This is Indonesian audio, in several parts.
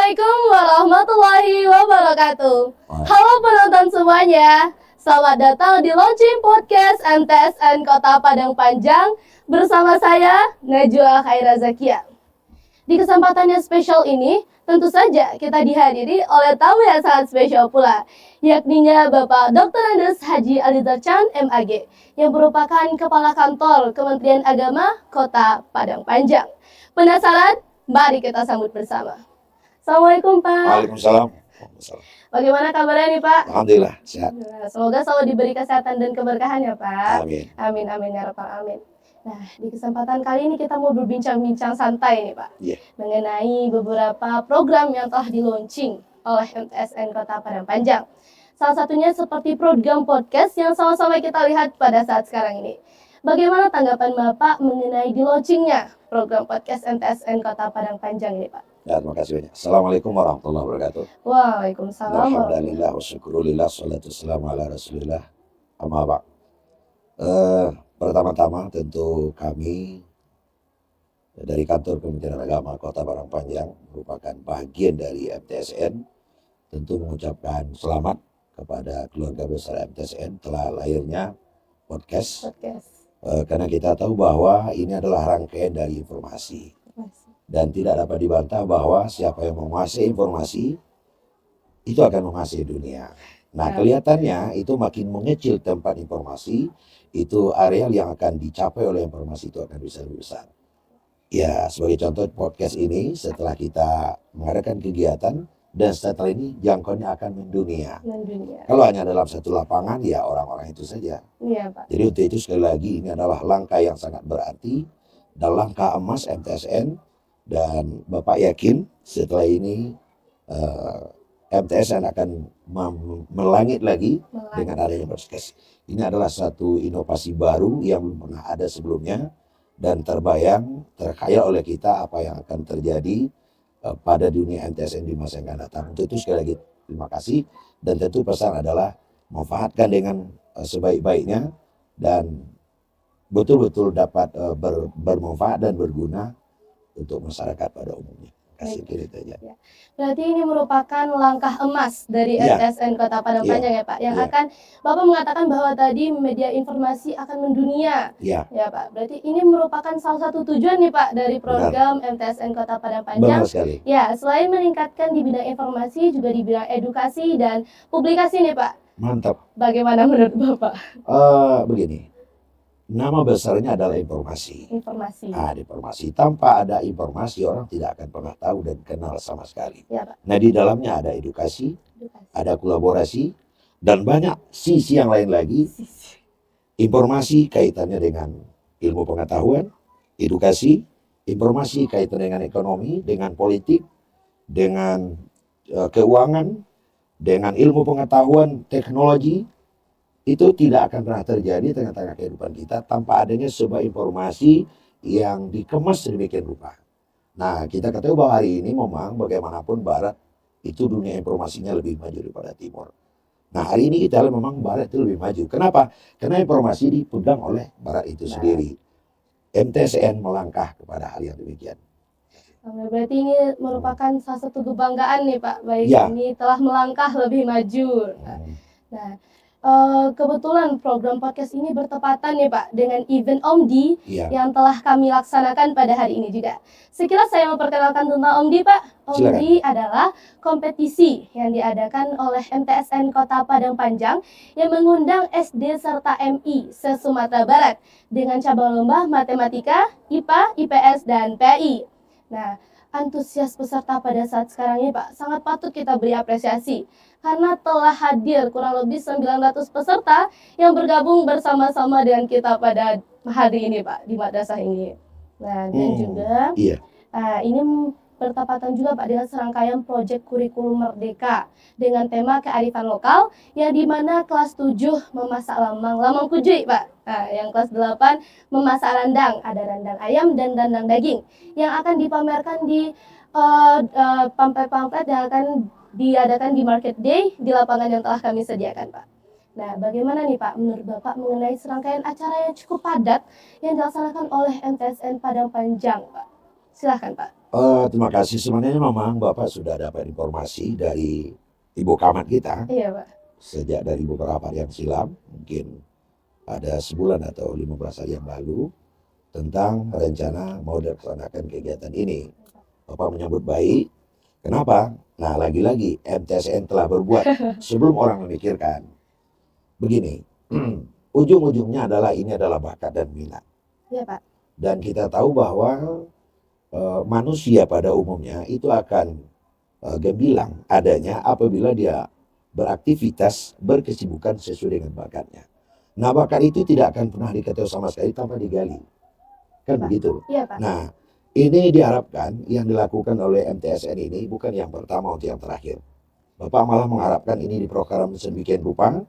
Assalamualaikum warahmatullahi wabarakatuh. Halo penonton semuanya, selamat datang di launching podcast MTSN Kota Padang Panjang bersama saya Najwa Khaira Zakia. Di kesempatan yang spesial ini, tentu saja kita dihadiri oleh tamu yang sangat spesial pula, yakninya Bapak Dr. Andes Haji Alizar Chan MAG, yang merupakan Kepala Kantor Kementerian Agama Kota Padang Panjang. Penasaran? Mari kita sambut bersama. Assalamualaikum Pak. Waalaikumsalam. Bagaimana kabarnya nih Pak? Alhamdulillah sehat. Semoga selalu diberi kesehatan dan keberkahan ya Pak. Amin. Amin amin ya rabbal alamin. Nah, di kesempatan kali ini kita mau berbincang-bincang santai nih Pak, mengenai beberapa program yang telah di-launching oleh MTSN Kota Padang Panjang. Salah satunya seperti program podcast yang sama-sama kita lihat pada saat sekarang ini. Bagaimana tanggapan Bapak mengenai di-launchingnya program podcast MTSN Kota Padang Panjang ini Pak? Ya, terima kasih banyak. Assalamualaikum warahmatullahi wabarakatuh. Waalaikumsalam. Alhamdulillah wa syukurillah, salatu wassalamu ala rasulillah. Amma ba'd. Pertama-tama tentu kami dari Kantor Kementerian Agama Kota Padang Panjang merupakan bagian dari MTSN, tentu mengucapkan selamat kepada keluarga besar MTSN telah lahirnya podcast. Karena kita tahu bahwa ini adalah rangkaian dari informasi. Dan tidak dapat dibantah bahwa siapa yang menguasai informasi itu akan menguasai dunia. Nah, kelihatannya itu makin mengecil tempat informasi, itu areal yang akan dicapai oleh informasi itu akan bisa lebih besar. Ya, sebagai contoh podcast ini setelah kita mengadakan kegiatan dan setelah ini jangkauannya akan mendunia. Kalau hanya dalam satu lapangan ya orang-orang itu saja. Iya, Pak. Jadi untuk itu sekali lagi ini adalah langkah yang sangat berarti dan langkah emas MTSN, dan Bapak yakin setelah ini MTSN akan melangit lagi dengan adanya podcast. Ini adalah satu inovasi baru yang belum pernah ada sebelumnya dan terkhayal oleh kita apa yang akan terjadi pada dunia MTSN di masa yang akan datang. Untuk itu sekali lagi terima kasih, dan tentu pesan adalah manfaatkan dengan sebaik-baiknya dan betul-betul dapat bermanfaat dan berguna untuk masyarakat pada umumnya. Kasih kiri saja. Ya. Berarti ini merupakan langkah emas dari MTSN Kota Padang Panjang ya Pak, yang akan Bapak mengatakan bahwa tadi media informasi akan mendunia. Ya Pak. Berarti ini merupakan salah satu tujuan nih Pak dari program MTSN Kota Padang Panjang. Benar sekali. Ya, selain meningkatkan di bidang informasi, juga di bidang edukasi dan publikasi nih Pak. Mantap. Bagaimana menurut Bapak? Begini. Nama besarnya adalah informasi. Informasi. Informasi. Tanpa ada informasi orang tidak akan pernah tahu dan kenal sama sekali. Ya, Pak. Nah, di dalamnya ada edukasi, ada kolaborasi, dan banyak sisi yang lain lagi. Informasi kaitannya dengan ilmu pengetahuan, edukasi, informasi kaitannya dengan ekonomi, dengan politik, dengan keuangan, dengan ilmu pengetahuan, teknologi. Itu tidak akan pernah terjadi tengah-tengah kehidupan kita tanpa adanya sebuah informasi yang dikemas sedemikian rupa. Nah, kita ketahui bahwa hari ini memang bagaimanapun Barat itu dunia informasinya lebih maju daripada Timur. Nah, hari ini kita lihat memang Barat itu lebih maju. Kenapa? Karena informasi dipegang oleh Barat itu sendiri. MTSN melangkah kepada hal yang demikian. Berarti ini merupakan salah satu kebanggaan nih Pak, baik ini telah melangkah lebih maju. Nah, kebetulan program podcast ini bertepatan nih Pak dengan event OMDI yang telah kami laksanakan pada hari ini juga. Sekilas saya memperkenalkan tentang OMDI Pak. OMDI adalah kompetisi yang diadakan oleh MTSN Kota Padang Panjang yang mengundang SD serta MI se-Sumatera Barat dengan cabang lomba matematika, IPA, IPS, dan PAI. Nah, antusias peserta pada saat sekarang ini Pak sangat patut kita beri apresiasi karena telah hadir kurang lebih 900 peserta yang bergabung bersama-sama dengan kita pada hari ini Pak di madrasah ini. Nah, dan juga ini bertepatan juga Pak dengan serangkaian proyek kurikulum merdeka dengan tema kearifan lokal yang dimana kelas 7 memasak lamang kujui Pak. Nah, yang kelas 8 memasak randang, ada randang ayam dan randang daging yang akan dipamerkan di pamflet-pamflet yang akan diadakan di Market Day di lapangan yang telah kami sediakan Pak. Nah, bagaimana nih Pak menurut Bapak mengenai serangkaian acara yang cukup padat yang dilaksanakan oleh MTSN Padang Panjang Pak? Silahkan Pak. Terima kasih. Sebenarnya memang Bapak sudah dapat informasi dari Ibu Camat kita Iya, Pak. sejak dari beberapa hari yang silam, mungkin ada sebulan atau 15 hari yang lalu, tentang rencana mau dilaksanakan kegiatan ini. Bapak menyambut baik. Kenapa? Nah, lagi-lagi MTSN telah berbuat sebelum orang memikirkan. Begini, ujung-ujungnya adalah ini adalah bakat dan minat. Iya, Pak. Dan kita tahu bahwa manusia pada umumnya itu akan gemilang adanya apabila dia beraktivitas, berkesibukan sesuai dengan bakatnya. Nah, bakat itu tidak akan pernah diketahui sama sekali tanpa digali. Kan Pak. begitu? Iya, Pak. Nah, ini diharapkan yang dilakukan oleh MTSN ini bukan yang pertama untuk yang terakhir. Bapak malah mengharapkan ini diprogram sedemikian rupa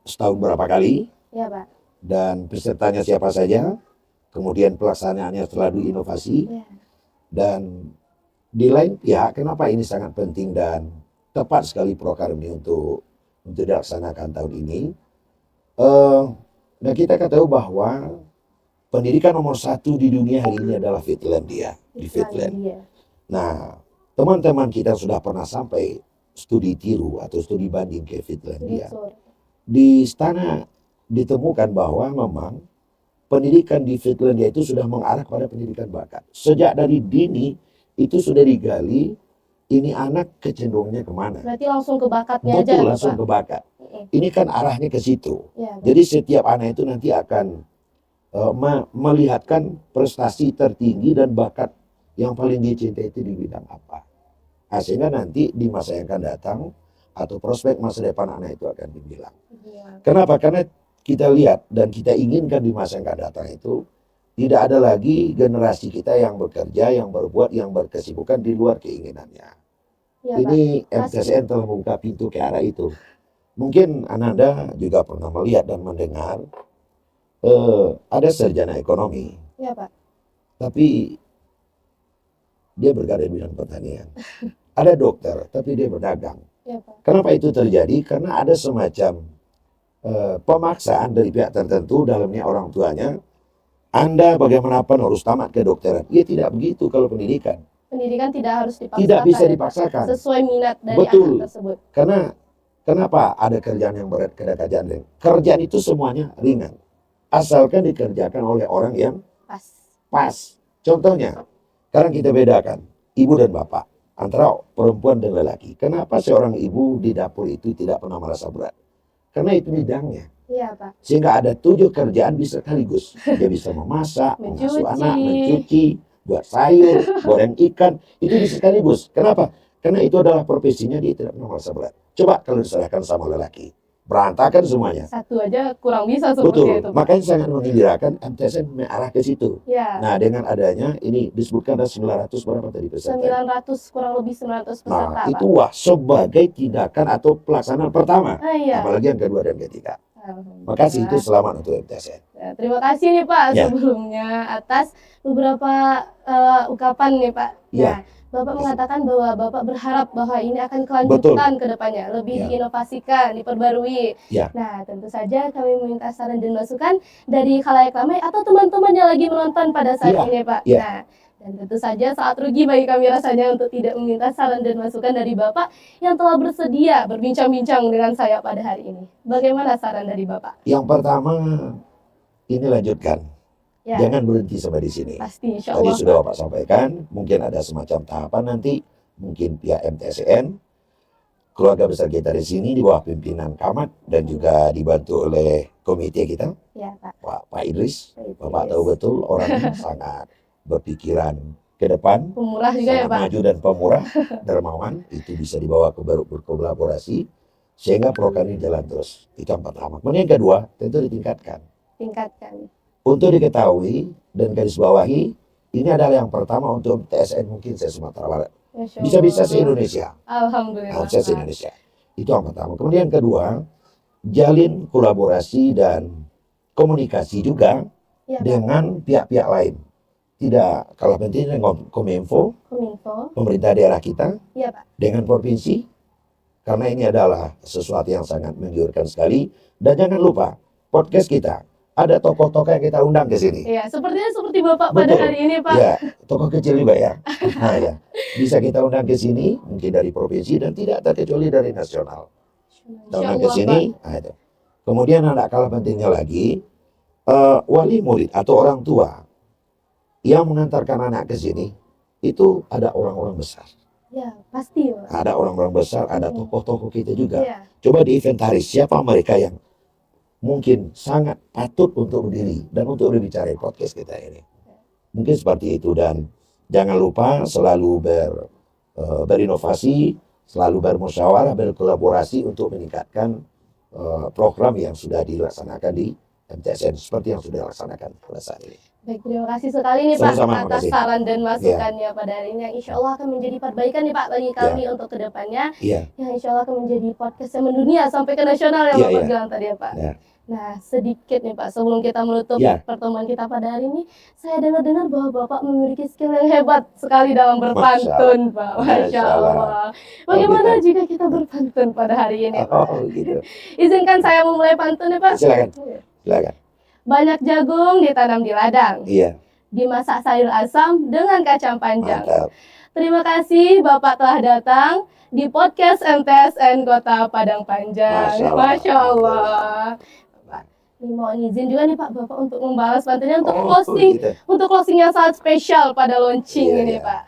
setahun berapa kali. Iya, Pak. Dan pesertanya siapa saja, kemudian pelaksanaannya selalu inovasi. Iya. Dan di lain pihak, kenapa ini sangat penting dan tepat sekali program ini untuk dilaksanakan tahun ini. Dan kita ketahui bahwa pendidikan nomor 1 di dunia hari ini adalah Finlandia, di Finland. Nah, teman-teman kita sudah pernah sampai studi tiru atau studi banding ke Finlandia. Di sana ditemukan bahwa memang pendidikan di Finlandia itu sudah mengarah pada pendidikan bakat. Sejak dari dini itu sudah digali, ini anak kecenderungannya kemana. Berarti langsung ke bakatnya aja. Betul, langsung ke bakat. Ini kan arahnya ke situ. Ya, jadi setiap anak itu nanti akan melihatkan prestasi tertinggi dan bakat yang paling dicintai itu di bidang apa. Nah, sehingga nanti di masa yang akan datang atau prospek masa depan anak itu akan dibilang. Ya. Kenapa? Karena kita lihat dan kita inginkan di masa yang akan datang itu tidak ada lagi generasi kita yang bekerja, yang berbuat, yang berkesibukan di luar keinginannya. Ya, ini MTSN telah membuka pintu ke arah itu. Mungkin Ananda juga pernah melihat dan mendengar ada sarjana ekonomi. Ya, Pak. Tapi dia berada di bidang pertanian. Ada dokter, tapi dia berdagang. Ya, Pak. Kenapa itu terjadi? Karena ada semacam pemaksaan dari pihak tertentu, dalamnya orang tuanya. Anda bagaimanapun harus tamat kedokteran. Ya tidak begitu kalau pendidikan. Pendidikan tidak harus dipaksakan. Tidak bisa dipaksakan. Sesuai minat dari betul. Anak tersebut. Karena kenapa ada kerjaan yang berat, ada kerjaan ringan? Kerjaan itu semuanya ringan. Asalkan dikerjakan oleh orang yang pas. Contohnya, sekarang kita bedakan ibu dan bapak antara perempuan dan lelaki. Kenapa seorang ibu di dapur itu tidak pernah merasa berat? Karena itu bidangnya. Iya, Pak. Sehingga ada 7 kerjaan bisa sekaligus. Dia bisa memasak, mengasuh anak, mencuci, buat sayur, goreng ikan. Itu bisa sekaligus. Kenapa? Karena itu adalah profesinya, dia tidak pernah merasa berat. Coba kalau diserahkan sama lelaki. Berantakan semuanya. Satu aja kurang bisa seperti betul. itu. Pak. Makanya sangat menggembirakan MTSN mengarah ke situ. Ya. Nah, dengan adanya ini disebutkan ada 900 berapa tadi peserta? 900, kurang lebih 900 peserta. Nah, itu wah sebagai tindakan atau pelaksanaan pertama. Iya. Apalagi yang kedua dan ketiga. Makasih itu selamat untuk MTSN. Ya, terima kasih nih Pak sebelumnya atas beberapa ungkapan nih Pak. Ya. Bapak mengatakan bahwa Bapak berharap bahwa ini akan kelanjutan ke depannya, lebih diinovasikan, diperbarui. Nah, tentu saja kami meminta saran dan masukan dari khalayak ramai atau teman-teman yang lagi menonton pada saat ini, Pak. Nah, dan tentu saja sangat rugi bagi kami rasanya untuk tidak meminta saran dan masukan dari Bapak yang telah bersedia berbincang-bincang dengan saya pada hari ini. Bagaimana saran dari Bapak? Yang pertama, ini lanjutkan. Jangan berhenti sampai di sini. Pasti, insya Allah. Tadi sudah Bapak sampaikan, mungkin ada semacam tahapan nanti, mungkin pihak MTSN, keluarga besar kita di sini di bawah pimpinan Camat dan juga dibantu oleh komite kita, Pak Idris. Bapak tahu betul orangnya sangat berpikiran ke depan, pemurah juga ya Pak. Maju dan pemurah, dermawan, itu bisa dibawa ke berkolaborasi sehingga program ini jalan terus. Itu yang pertama. Kemudian yang kedua, tentu ditingkatkan. Untuk diketahui dan garis bawahi, ini adalah yang pertama untuk TSN mungkin se-Sumatera Barat. Bisa-bisa se-Indonesia. Alhamdulillah. Se-Indonesia. Itu yang pertama. Kemudian yang kedua, jalin kolaborasi dan komunikasi juga dengan pihak-pihak lain. Tidak kalah penting dengan Kominfo, pemerintah daerah kita, dengan provinsi, karena ini adalah sesuatu yang sangat menggiurkan sekali. Dan jangan lupa, podcast kita ada tokoh-tokoh yang kita undang ke sini. Iya, sepertinya seperti Bapak pada Betul. hari ini, Pak. Ya, tokoh kecil juga ya. Nah, ya. Bisa kita undang ke sini, mungkin dari provinsi dan tidak terkecuali dari nasional. Kita undang ke sini, nah itu. Kemudian yang tidak kalah pentingnya lagi, wali murid atau orang tua yang mengantarkan anak ke sini, itu ada orang-orang besar. Ya, pasti. Pak. Ada orang-orang besar, ada tokoh-tokoh kita juga. Ya. Coba diinventaris siapa mereka yang mungkin sangat patut untuk berdiri dan untuk berbicara podcast kita ini. Mungkin seperti itu, dan jangan lupa selalu berinovasi, selalu bermusyawarah, berkolaborasi untuk meningkatkan program yang sudah dilaksanakan di MTSN seperti yang sudah dilaksanakan pada saat ini. Baik, terima kasih sekali nih Pak atas saran dan masukannya pada hari ini yang insya Allah akan menjadi perbaikan nih Pak bagi kami untuk kedepannya, yang insya Allah akan menjadi podcast yang mendunia sampai ke nasional yang Bapak bilang tadi ya Pak. Nah, sedikit nih Pak, sebelum kita menutup pertemuan kita pada hari ini, saya dengar-dengar bahwa Bapak memiliki skill yang hebat sekali dalam berpantun, Pak. Masya Allah. Bagaimana jika kita berpantun pada hari ini, Pak? Oh, gitu. Izinkan saya memulai pantun ya, Pak? Silakan. Silakan. Banyak jagung ditanam di ladang. Iya. Dimasak sayur asam dengan kacang panjang. Mantap. Terima kasih Bapak telah datang di podcast MTSN Kota Padang Panjang. Masya Allah. Ini mohon izin juga nih Pak Bapak untuk membalas pantunnya untuk closing yang sangat spesial pada launching ini Pak.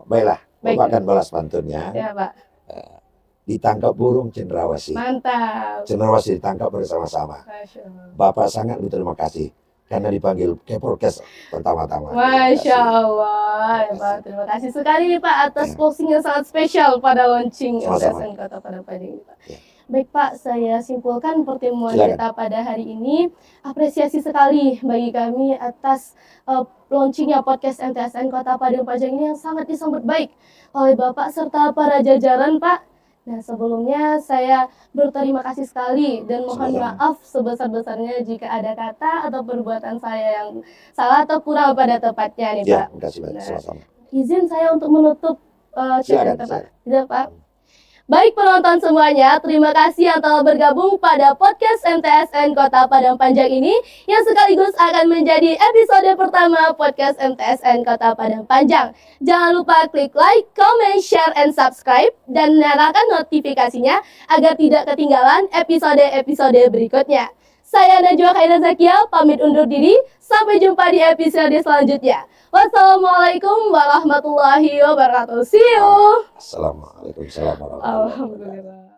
Baiklah, Bapak akan balas pantunnya. Ya Pak. Ditangkap burung cendrawasih. Mantap. Cendrawasih ditangkap bersama-sama. Bapak sangat berterima kasih karena dipanggil ke podcast pertama-tama. Masya Allah, ya Pak. Terima kasih sekali nih Pak atas closing yang sangat spesial pada launching MTSN Kota Padang Panjang ini Pak. Baik Pak, saya simpulkan pertemuan kita pada hari ini. Apresiasi sekali bagi kami atas launchingnya podcast MTSN Kota Padang Panjang ini yang sangat disambut baik oleh Bapak serta para jajaran Pak. Nah, sebelumnya saya berterima kasih sekali dan mohon maaf sebesar-besarnya jika ada kata atau perbuatan saya yang salah atau kurang pada tepatnya nih Pak. Terima kasih banyak, sama-sama. Izin saya untuk menutup cerita Pak. Tidak Pak. Baik penonton semuanya, terima kasih yang telah bergabung pada podcast MTSN Kota Padang Panjang ini yang sekaligus akan menjadi episode pertama podcast MTSN Kota Padang Panjang. Jangan lupa klik like, comment, share, and subscribe dan nyalakan notifikasinya agar tidak ketinggalan episode-episode berikutnya. Saya Najwa Khaira Zakia, pamit undur diri. Sampai jumpa di episode selanjutnya. Wassalamualaikum warahmatullahi wabarakatuh. See you. Assalamualaikum warahmatullahi wabarakatuh. Alhamdulillah.